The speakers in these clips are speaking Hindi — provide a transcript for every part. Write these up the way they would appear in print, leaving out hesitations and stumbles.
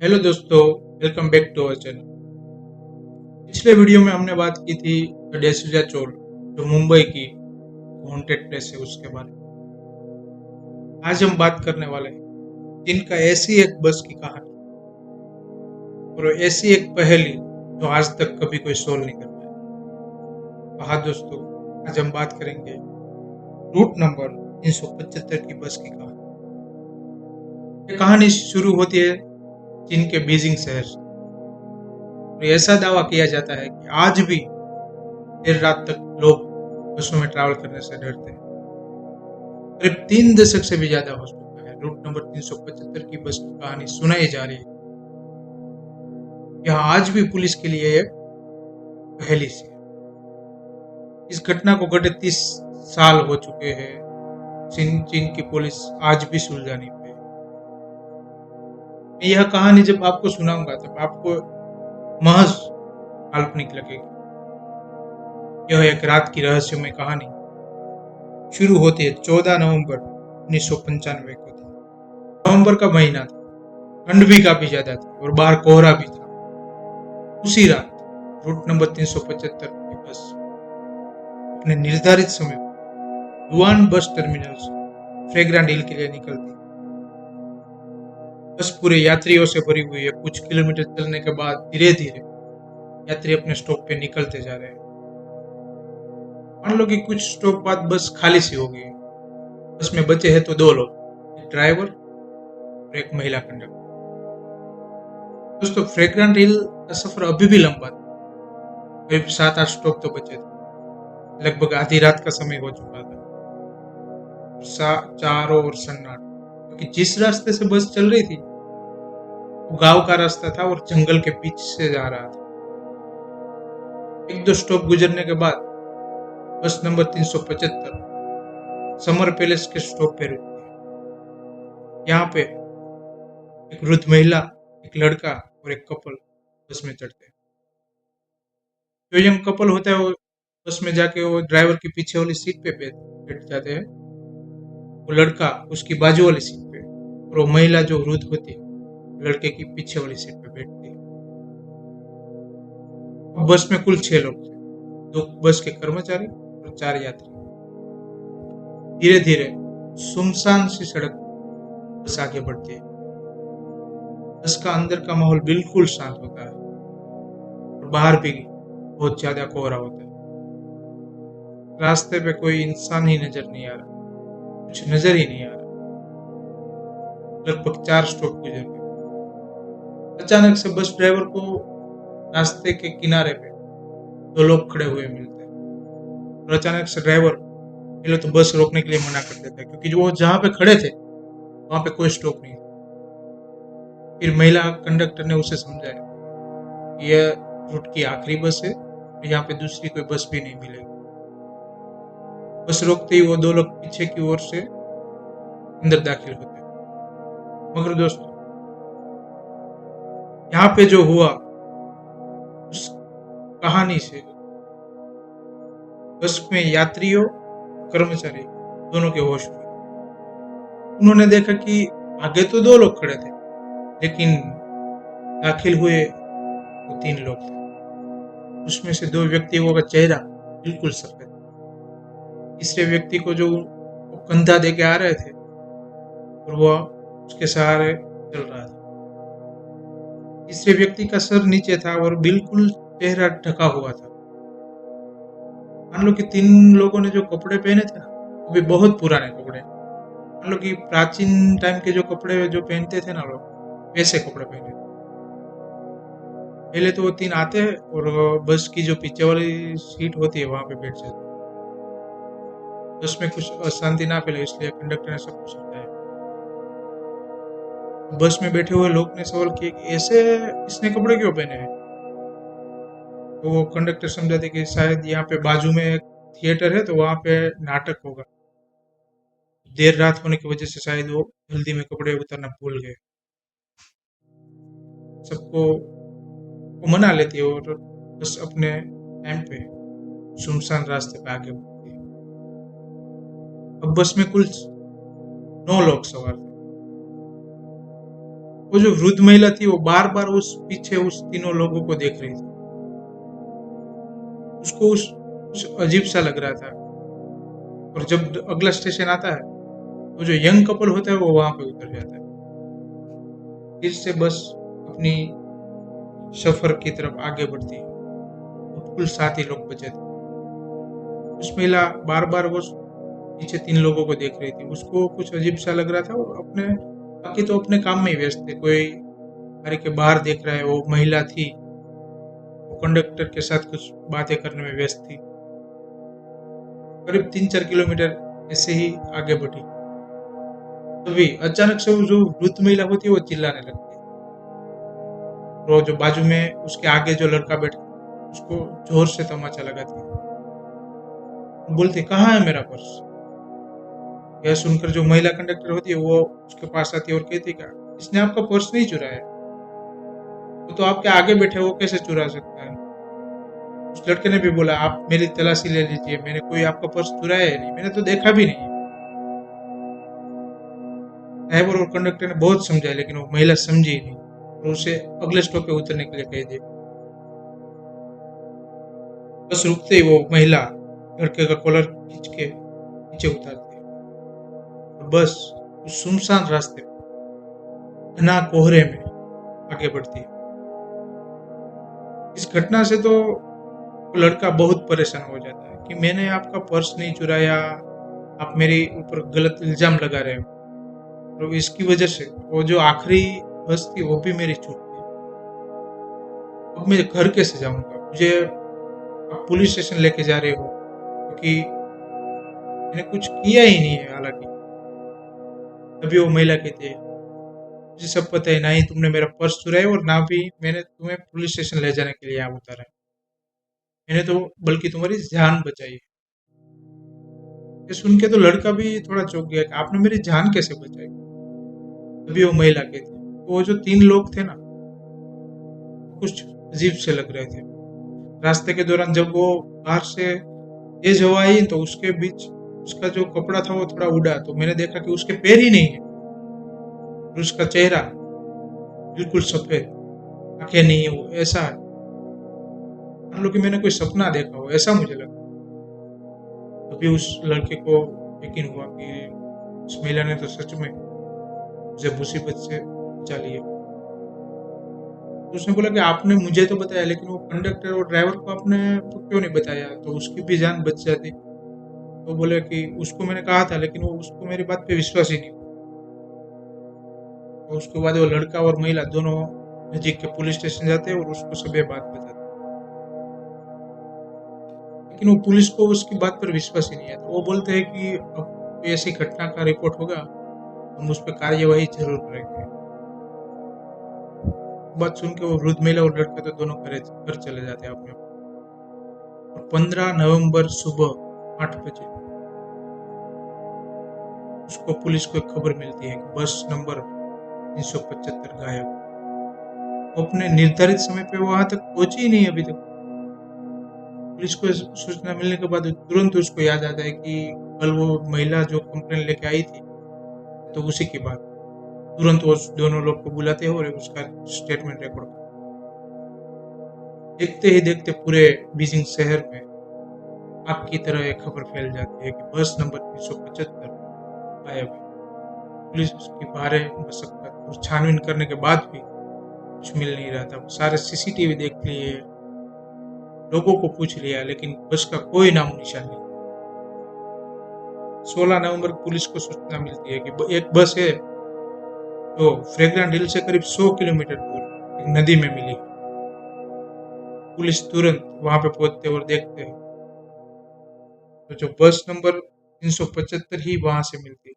हेलो दोस्तों, welcome back to our channel. पिछले वीडियो में हमने बात की थी द डेसुजा चोल, जो मुंबई की हॉन्टेड प्लेस है उसके बारे में। आज हम बात करने वाले हैं जिनका ऐसी एक बस की कहानी और ऐसी एक पहेली जो आज तक कभी कोई सोल्व नहीं कर पाया। तो हाँ दोस्तों, आज हम बात करेंगे रूट नंबर 375 की बस की कहानी। ये कहानी शुरू होती है चीन के बीजिंग शहर से और ऐसा दावा किया जाता है कि आज भी देर रात तक लोग बसों में ट्रैवल करने से डरते हैं। करीब 3 दशक से भी ज्यादा हो चुका है रूट नंबर 375 की बस की कहानी सुनाई जा रही है। यहाँ आज भी पुलिस के लिए एक पहेली सी है। इस घटना को घटे 30 साल हो चुके हैं। चीन चीन की पुलिस आज भी सुलझा नहीं पाई। मैं यह कहानी जब आपको सुनाऊंगा तब आपको महज काल्पनिक लगेगी। यह एक रात की रहस्यमय कहानी शुरू होती है 14 नवंबर 1995 को थी। नवंबर का महीना था, ठंड भी काफी ज्यादा थी और बाहर कोहरा भी था। उसी रात रूट नंबर 375 की बस अपने निर्धारित समय युआन बस टर्मिनल से फ्रेग्रांट हिल के लिए निकलती। बस पूरे यात्रियों से भरी हुई है। कुछ किलोमीटर चलने के बाद धीरे धीरे यात्री अपने स्टॉप पे निकलते जा रहे हैं। मान लो कि कुछ स्टॉप बाद बस खाली सी हो गई। बस में बचे हैं तो दो लोग, एक ड्राइवर और एक महिला कंडक्टर। दोस्तों, फ्रेग्रांट हिल का सफर अभी भी लंबा था। करीब 7-8 स्टॉप तो बचे थे। लगभग आधी रात का समय हो चुका था। चारों ओर सन्नाटा, क्योंकि जिस रास्ते से बस चल रही थी वो गांव का रास्ता था और जंगल के बीच से जा रहा था। एक दो स्टॉप गुजरने के बाद बस नंबर 375 समर पैलेस के स्टॉप पे रुकी। यहाँ पे एक वृद्ध महिला, एक लड़का और एक कपल बस में चढ़ते हैं। जो यंग कपल होता है वो बस में जाके वो ड्राइवर की पीछे वाली सीट पे बैठ जाते हैं। वो लड़का उसकी बाजू वाली सीट पे और वो महिला जो वृद्ध होती है लड़के की पीछे वाली सीट पे बैठती है। बस में कुल 6 लोग थे, दो बस के कर्मचारी और 4 यात्री। धीरे धीरे सुनसान सी सड़क बस आगे बढ़ती है। बस का अंदर का माहौल बिल्कुल शांत होता है और बाहर भी बहुत ज्यादा कोहरा होता है। रास्ते पे कोई इंसान ही नजर नहीं आ रहा, कुछ नजर ही नहीं आ रहा। लगभग 4 स्टॉप गुजर गए। अचानक से बस ड्राइवर को रास्ते के किनारे पे दो लोग खड़े हुए मिलते हैं और अचानक से ड्राइवर पहले तो बस रोकने के लिए मना कर देता है, क्योंकि जो वो जहाँ पे खड़े थे वहां पे कोई स्टॉप नहीं था। फिर महिला कंडक्टर ने उसे समझाया कि यह रूट की आखिरी बस है, यहाँ पे दूसरी कोई बस भी नहीं मिलेगी। बस रोकते ही वो दो लोग पीछे की ओर से अंदर दाखिल होते हैं। मगर दोस्तों, यहाँ पे जो हुआ उस कहानी से बस में यात्रियों कर्मचारी दोनों के होश उड़ गए। उन्होंने देखा कि आगे तो दो लोग खड़े थे, लेकिन दाखिल हुए वो 3 लोग थे। उसमें से दो व्यक्तियों का चेहरा बिल्कुल सफेद, तीसरे व्यक्ति को जो वो कंधा दे के आ रहे थे और वो उसके सहारे चल रहा था। तीसरे व्यक्ति का सर नीचे था और बिल्कुल चेहरा ढका हुआ था। मान लो कि 3 लोगों ने जो कपड़े पहने थे ना, वो भी बहुत पुराने कपड़े। मान लो कि प्राचीन टाइम के जो कपड़े जो पहनते थे ना लोग, वैसे कपड़े पहने थे। पहले तो वो 3 आते हैं और बस की जो पीछे वाली सीट होती है वहां पे बैठ जाते हैं। बस में कुछ अशांति ना फैले इसलिए कंडक्टर ने सब कुछ बताया। बस में बैठे हुए लोग ने सवाल किया कि ऐसे इसने कपड़े क्यों पहने हैं। तो वो कंडक्टर समझाते कि शायद यहाँ पे बाजू में एक थिएटर है तो वहां पे नाटक होगा। देर रात होने की वजह से शायद वो जल्दी में कपड़े उतारना भूल गए। सबको वो मना लेती है और बस अपने टाइम पे सुनसान रास्ते पे आगे बढ़ती है। अब बस में कुल 9 लोग सवार थे। वो जो वृद्ध महिला थी वो बार बार उस पीछे उस तीनों लोगों को देख रही थी। उसको कुछ अजीब सा लग रहा था। और जब अगला स्टेशन आता है तो जो यंग कपल होता है वो वहां पे उतर जाता है। फिर से बस अपनी सफर की तरफ आगे बढ़ती है। कुल 7 ही लोग बचे थे। उस महिला बार बार वो पीछे 3 लोगों को देख रही थी। उसको कुछ अजीब सा लग रहा था। वो अपने बाकी तो अपने काम में ही व्यस्त थे। कोई गाड़ी के बाहर देख रहा है। वो महिला थी, वो कंडक्टर के साथ कुछ बातें करने में व्यस्त थी। करीब 3-4 किलोमीटर ऐसे ही आगे बढ़ी। तभी अचानक से वो जो वृद्ध महिला होती है वो चिल्लाने लगती है। वो जो बाजू में उसके आगे जो लड़का बैठा उसको जोर से तमाचा लगाती है। बोलती, कहाँ है मेरा पर्स? यह सुनकर जो महिला कंडक्टर होती है वो उसके पास आती है और कहती है, इसने आपका पर्स नहीं चुराया, वो तो आपके आगे बैठे, वो कैसे चुरा सकता है? उस लड़के ने भी बोला, आप मेरी तलाशी ले लीजिए, मैंने कोई आपका पर्स चुराया ही नहीं, मैंने तो देखा भी नहीं। ड्राइवर और कंडक्टर ने बहुत समझाया लेकिन वो महिला समझी ही नहीं और उसे अगले स्टॉप पे उतरने के लिए कह दिया। बस रुकते ही वो महिला लड़के का कॉलर खींच के नीचे उतारती है और बस उस सुनसान रास्ते पे घना कोहरे में आगे बढ़ती है। इस घटना से तो वो लड़का बहुत परेशान हो जाता है कि मैंने आपका पर्स नहीं चुराया, आप मेरे ऊपर गलत इल्जाम लगा रहे हो। और इसकी वजह से वो जो आखिरी बस थी वो भी मेरी छूट गई। अब मैं घर कैसे जाऊंगा? मुझे आप पुलिस स्टेशन लेके जा रहे हो क्योंकि मैंने कुछ किया ही नहीं है हालांकि। तभी वो महिला कहती है, मुझे सब पता है, ना ही तुमने मेरा पर्स चुराया और ना भी मैंने तुम्हें पुलिस स्टेशन ले जाने के लिए यहाँ उतारा है। मैंने तो बल्कि तुम्हारी जान बचाई है। ये सुन के तो लड़का भी थोड़ा चौंक गया कि आपने मेरी जान कैसे बचाई? तभी वो महिला कहती है, वो जो 3 लोग थे ना, कुछ अजीब से लग रहे थे। रास्ते के दौरान जब वो बाहर से तेज हवा आई तो उसके बीच उसका जो कपड़ा था वो थोड़ा उड़ा, तो मैंने देखा कि उसके पैर ही नहीं है और उसका चेहरा बिल्कुल सफेद, आंखें नहीं है, वो ऐसा है मान लो कि मैंने कोई सपना देखा हो, ऐसा मुझे लगा। तभी उस लड़के को यकीन हुआ कि उस महिला ने तो सच में मुझे मुसीबत से बचा लिया। तो उसने बोला कि आपने मुझे तो बताया लेकिन वो कंडक्टर और ड्राइवर को आपने तो क्यों नहीं बताया, तो उसकी भी जान बच जाती। तो बोले कि उसको मैंने कहा था लेकिन वो उसको मेरी बात पे विश्वास ही नहीं हुआ। और उसके बाद वो लड़का और महिला दोनों नजीक के पुलिस स्टेशन जाते हैं और उसको सब ये बात बताते हैं। लेकिन वो पुलिस को उसकी बात पर विश्वास ही नहीं है। तो वो बोलते हैं कि अब कोई ऐसी घटना का रिपोर्ट होगा हम उस पर कार्यवाही जरूर करेंगे। बात सुन के वो वृद्ध महिला और लड़का तो दोनों घर चले जाते हैं अपने। और 15 नवंबर सुबह 8 बजे उसको पुलिस को एक खबर मिलती है कि बस नंबर 375 गायब। वो अपने निर्धारित समय पे वहां तक पहुंची ही नहीं अभी तक। पुलिस को सूचना मिलने के बाद तुरंत उसको याद आता है कि कल वो महिला जो कंप्लेन लेके आई थी तो उसी की बात। तुरंत वो दोनों लोग को बुलाते हैं और उसका स्टेटमेंट रिकॉर्ड करते हैं। देखते ही देखते पूरे बीजिंग शहर में आग की तरह एक खबर फैल जाती है कि बस नंबर 375 गायब है। पुलिस उसकी भारे मशक्कत और छानबीन करने के बाद भी कुछ मिल नहीं रहा था। वो सारे सीसीटीवी देख लिए, लोगों को पूछ लिया लेकिन बस का कोई नाम निशान नहीं। 16 नवंबर को पुलिस को सूचना मिलती है कि एक बस है तो फ्रेग्रांट हिल से करीब 100 किलोमीटर दूर एक नदी में मिली। पुलिस तुरंत वहां पे पहुंचते और देखते हैं तो जो बस नंबर 375 ही वहां से मिलती है।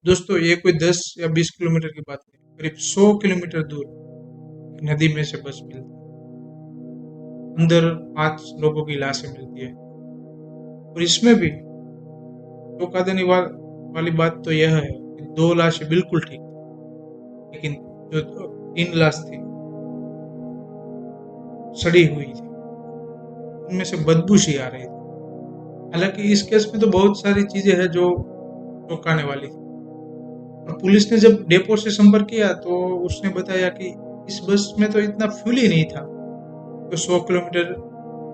दोस्तों ये कोई 10 या 20 किलोमीटर की बात नहीं, करीब 100 किलोमीटर दूर एक नदी में से बस मिलती है। अंदर 5 लोगों की लाशें मिलती है। और इसमें भी चौंका देने वाली बात तो यह है कि 2 लाशें बिल्कुल ठीक थी लेकिन जो 3 लाश थी सड़ी हुई थी, उनमें से बदबू सी आ रही थी। हालांकि इस केस में तो बहुत सारी चीजें हैं जो चौंकाने वाली थी। और पुलिस ने जब डेपो से संपर्क किया तो उसने बताया कि इस बस में तो इतना फ्यूल ही नहीं था तो 100 किलोमीटर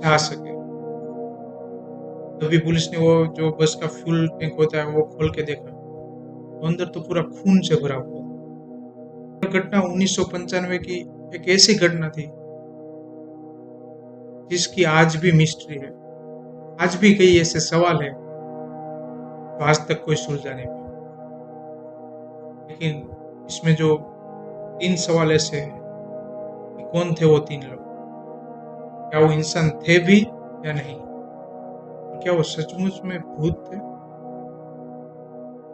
जा सके। तभी पुलिस ने वो जो बस का फ्यूल टैंक होता है वो खोल के देखा, तो अंदर तो पूरा खून से भरा हुआ था। यह घटना 1995 की एक ऐसी घटना थी जिसकी आज भी मिस्ट्री है। आज भी कई ऐसे सवाल है जो आज तक कोई सुलझा नहीं पाया। लेकिन इसमें जो 3 सवाल ऐसे हैं कि कौन थे वो 3 लोग? क्या वो इंसान थे भी या नहीं? और क्या वो सचमुच में भूत थे?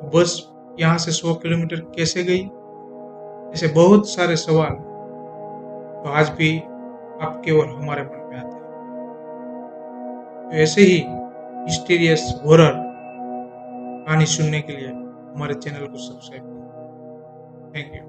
बस यहाँ से 100 किलोमीटर कैसे गई? ऐसे बहुत सारे सवाल तो आज भी आपके और हमारे मन में आते हैं। तो ऐसे ही मिस्टीरियस हॉरर कहानी सुनने के लिए हमारे चैनल को सब्सक्राइब करें। Thank you.